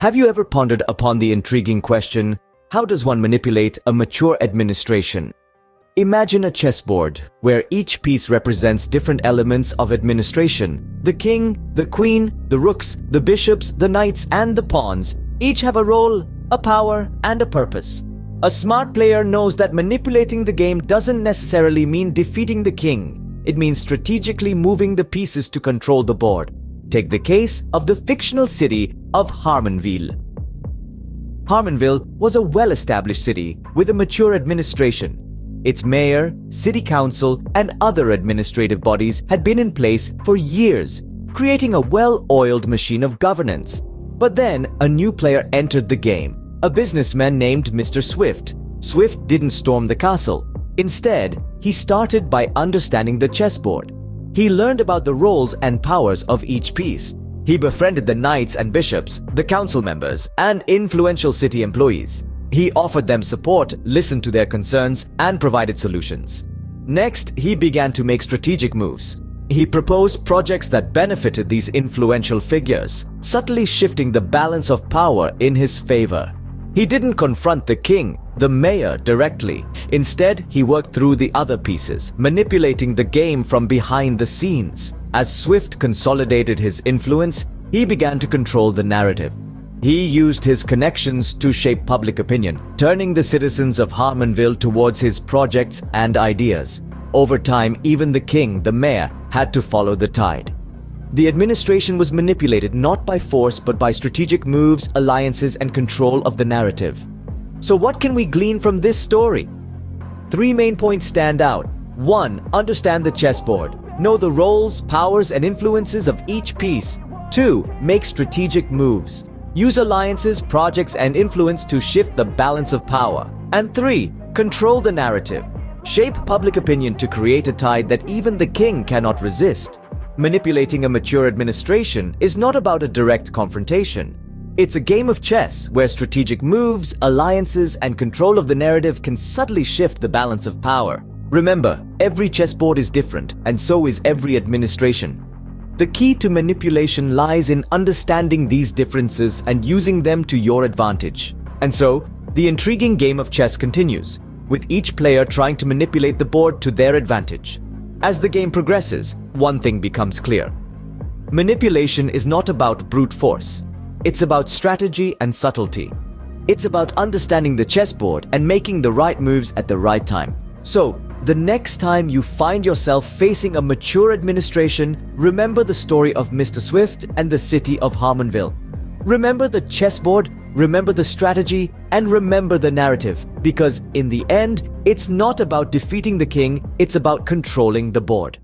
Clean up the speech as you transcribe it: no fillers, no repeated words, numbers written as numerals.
Have you ever pondered upon the intriguing question, how does one manipulate a mature administration? Imagine a chessboard where each piece represents different elements of administration. The king, the queen, the rooks, the bishops, the knights, and the pawns each have a role, a power, and a purpose. A smart player knows that manipulating the game doesn't necessarily mean defeating the king. It means strategically moving the pieces to control the board. Take the case of the fictional city of Harmonville. Harmonville was a well-established city with a mature administration. Its mayor, city council, and other administrative bodies had been in place for years, creating a well-oiled machine of governance. But then, a new player entered the game, a businessman named Mr. Swift. Swift didn't storm the castle. Instead, he started by understanding the chessboard. He learned about the roles and powers of each piece. He befriended the knights and bishops, the council members, and influential city employees. He offered them support, listened to their concerns, and provided solutions. Next, he began to make strategic moves. He proposed projects that benefited these influential figures, subtly shifting the balance of power in his favor. He didn't confront the king, the mayor, directly. Instead, he worked through the other pieces, manipulating the game from behind the scenes. As Swift consolidated his influence, he began to control the narrative. He used his connections to shape public opinion, turning the citizens of Harmonville towards his projects and ideas. Over time, even the king, the mayor, had to follow the tide. The administration was manipulated not by force but by strategic moves, alliances, and control of the narrative. So what can we glean from this story? 3 main points stand out. 1. Understand the chessboard. Know the roles, powers, and influences of each piece. 2. Make strategic moves. Use alliances, projects, and influence to shift the balance of power. And 3. Control the narrative. Shape public opinion to create a tide that even the king cannot resist. Manipulating a mature administration is not about a direct confrontation. It's a game of chess where strategic moves, alliances, and control of the narrative can subtly shift the balance of power. Remember, every chessboard is different, and so is every administration. The key to manipulation lies in understanding these differences and using them to your advantage. And so, the intriguing game of chess continues, with each player trying to manipulate the board to their advantage. As the game progresses, one thing becomes clear. Manipulation is not about brute force. It's about strategy and subtlety. It's about understanding the chessboard and making the right moves at the right time. So, the next time you find yourself facing a mature administration, remember the story of Mr. Swift and the city of Harmonville. Remember the chessboard, remember the strategy, and remember the narrative, because in the end, it's not about defeating the king, it's about controlling the board.